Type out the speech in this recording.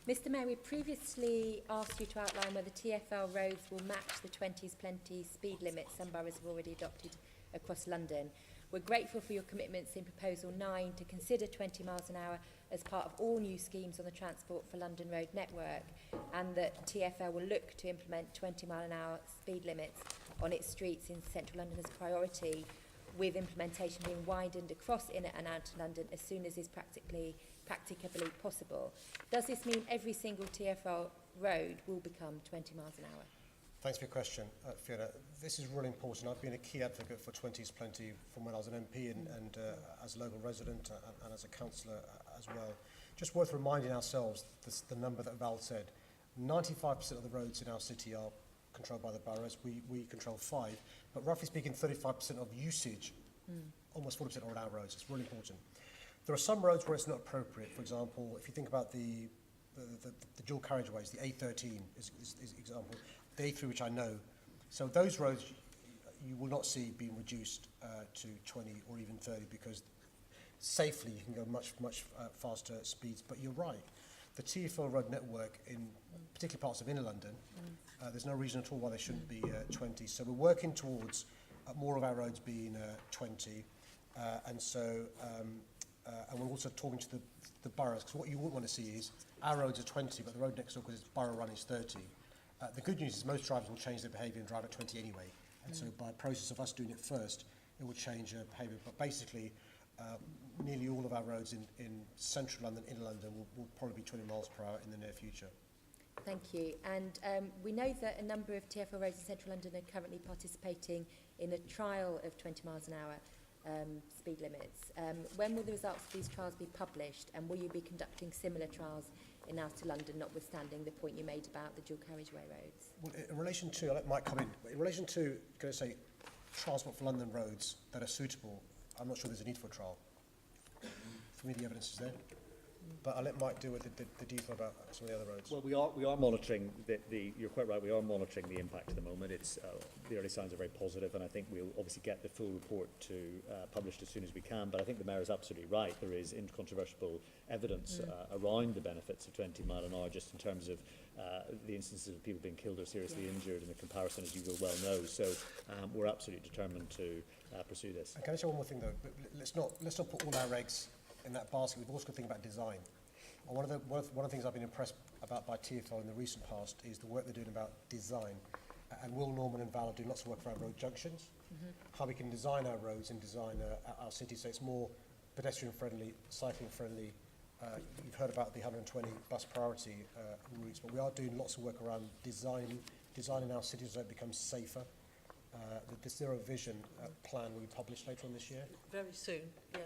Mr Mayor, we previously asked you to outline whether TfL roads will match the 20s plenty speed limit some boroughs have already adopted across London. We're grateful for your commitments in Proposal 9 to consider 20 miles an hour as part of all new schemes on the Transport for London road network, and that TfL will look to implement 20 mile an hour speed limits on its streets in central London as priority, with implementation being widened across inner and outer London as soon as is practicably possible. Does this mean every single TfL road will become 20 miles an hour? Thanks for your question, Fiona. This is really important. I've been a key advocate for 20s plenty from when I was an MP and as a local resident and as a councillor as well. Just worth reminding ourselves the number that Val said. 95% of the roads in our city are controlled by the boroughs. We control 5, but roughly speaking 35% of usage, almost 40% are on our roads. It's really important. There are some roads where it's not appropriate. For example, if you think about the dual carriageways, the A13 is example, the A3 which I know. So those roads you will not see being reduced to 20 or even 30 because safely you can go much faster speeds. But you're right, the TfL road network in particular parts of inner London, there's no reason at all why they shouldn't be 20. So we're working towards more of our roads being 20, and we're also talking to the boroughs, because what you wouldn't want to see is our roads are 20, but the road next door, because it's borough run, is 30. The good news is most drivers will change their behaviour and drive at 20 anyway, and so by process of us doing it first, it will change behaviour. But basically, nearly all of our roads in central London, inner London, will probably be 20 miles per hour in the near future. Thank you. And we know that a number of TfL roads in central London are currently participating in a trial of 20 miles an hour speed limits. When will the results of these trials be published, and will you be conducting similar trials in outer London, notwithstanding the point you made about the dual carriageway roads? Well, in relation to, I'll let Mike come in, but in relation to, going to say, Transport for London roads that are suitable, I'm not sure there's a need for a trial. For me, the evidence is there. But I'll let Mike deal with the detail about some of the other roads. Well, we are monitoring you're quite right, we are monitoring the impact at the moment. It's the early signs are very positive, and I think we'll obviously get the full report published as soon as we can. But I think the Mayor is absolutely right. There is incontrovertible evidence around the benefits of 20 mile an hour, just in terms of the instances of people being killed or seriously injured in the comparison, as you will well know. So we're absolutely determined to pursue this. And can I say one more thing though? Let's not put all our eggs in that basket. We've also got to think about design. And one of the things I've been impressed about by TfL in the recent past is the work they're doing about design. And Will, Norman and Val are doing lots of work around road junctions, how we can design our roads and design our city so it's more pedestrian friendly, cycling friendly. You've heard about the 120 bus priority routes, but we are doing lots of work around designing our cities so it becomes safer. The Zero Vision plan will be published later on this year. Very soon, yeah.